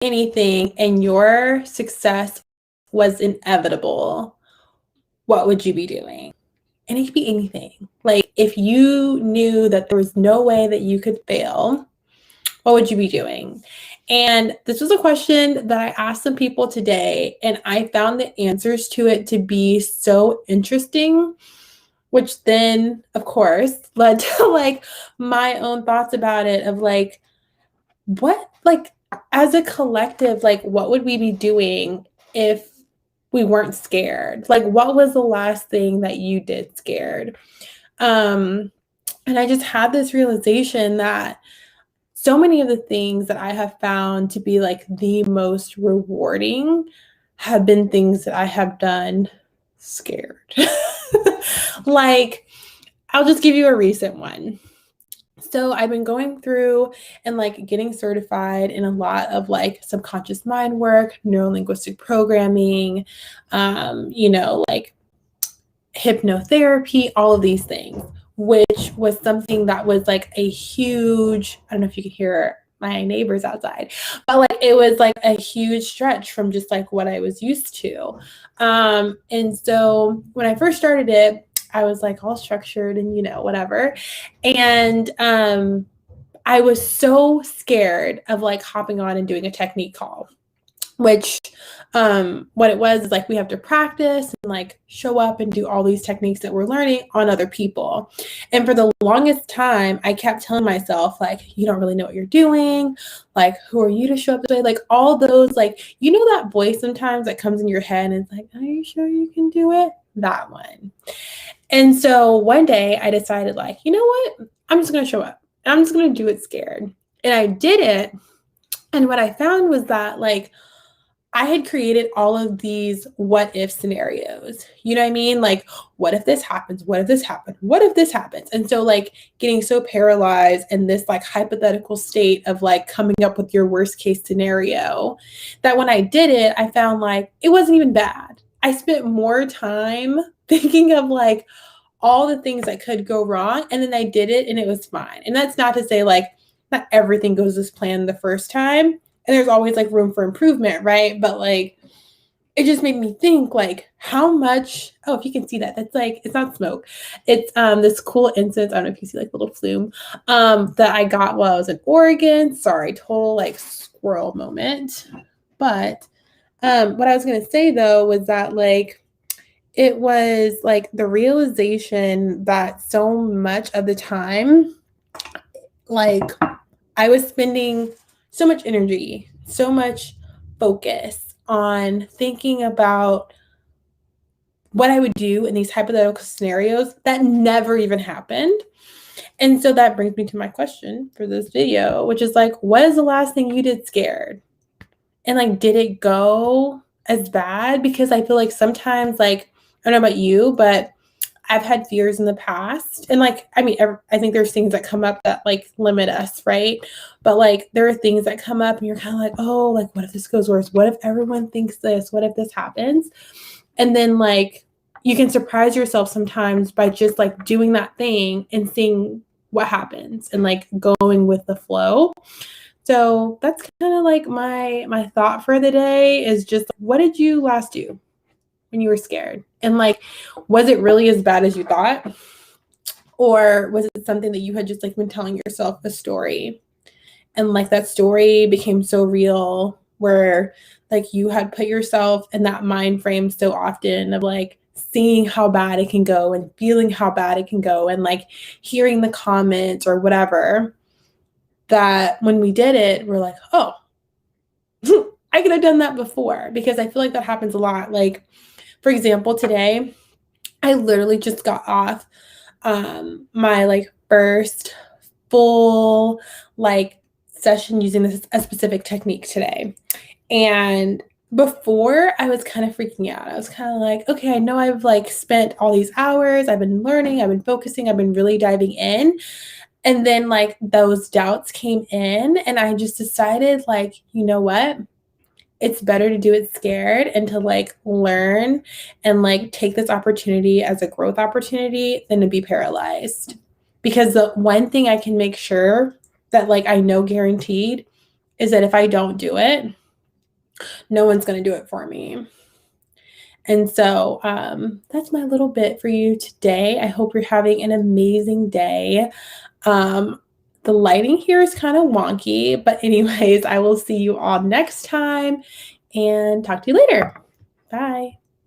anything and your success was inevitable, what would you be doing? And it could be anything. Like if you knew that there was no way that you could fail, what would you be doing? And this was a question that I asked some people today, and I found the answers to it to be so interesting, which then, of course, led to like my own thoughts about it of like, what, like, as a collective, like, what would we be doing if we weren't scared? Like, what was the last thing that you did scared? And I just had this realization that so many of the things that I have found to be like the most rewarding have been things that I have done scared. Like, I'll just give you a recent one. So I've been going through and like getting certified in a lot of like subconscious mind work, neurolinguistic programming, like hypnotherapy, all of these things, which was something that was like a huge, I don't know if you can hear my neighbors outside, but like it was like a huge stretch from just like what I was used to. And so when I first started it, I was like all structured and, whatever. And I was so scared of like hopping on and doing a technique call, which what it was is like we have to practice and like show up and do all these techniques that we're learning on other people. And for the longest time, I kept telling myself, like, you don't really know what you're doing. Like, who are you to show up this way? Like all those, like, that voice sometimes that comes in your head and it's like, are you sure you can do it? That one. And so one day I decided, like, you know what? I'm just going to show up. I'm just going to do it scared. And I did it. And what I found was that, like, I had created all of these what if scenarios. You know what I mean? Like, what if this happens? What if this happened? What if this happens? And so like getting so paralyzed in this like hypothetical state of like coming up with your worst case scenario that when I did it, I found like it wasn't even bad. I spent more time thinking of like all the things that could go wrong. And then I did it and it was fine. And that's not to say like not everything goes as planned the first time. And there's always like room for improvement, right? But like, it just made me think like how much, if you can see that, that's like, it's not smoke. It's this cool incense. I don't know if you see like little flume that I got while I was in Oregon. Sorry, total like squirrel moment. But what I was going to say though, was that like, it was like the realization that so much of the time, like I was spending so much energy, so much focus on thinking about what I would do in these hypothetical scenarios that never even happened. And so that brings me to my question for this video, which is like, what is the last thing you did scared? And like, did it go as bad? Because I feel like sometimes, like, I don't know about you, but I've had fears in the past. And like, I mean, I think there's things that come up that like limit us, right? But like, there are things that come up and you're kind of like, oh, like, what if this goes worse? What if everyone thinks this? What if this happens? And then like, you can surprise yourself sometimes by just like doing that thing and seeing what happens and like going with the flow. So that's kind of like my thought for the day is just, what did you last do when you were scared? And like, was it really as bad as you thought? Or was it something that you had just like been telling yourself a story and like that story became so real where like you had put yourself in that mind frame so often of like seeing how bad it can go and feeling how bad it can go and like hearing the comments or whatever, that when we did it, we're like, oh, I could have done that before. Because I feel like that happens a lot. Like, for example, today, I literally just got off my like first full like session using a specific technique today. And before I was kind of freaking out. I was kind of like, okay, I know I've like spent all these hours, I've been learning, I've been focusing, I've been really diving in. And then like those doubts came in and I just decided like, you know what? It's better to do it scared and to like learn and like take this opportunity as a growth opportunity than to be paralyzed. Because the one thing I can make sure that like I know guaranteed is that if I don't do it, No one's going to do it for me. And so that's my little bit for you today. I hope you're having an amazing day. The lighting here is kind of wonky, but anyways, I will see you all next time and talk to you later. Bye.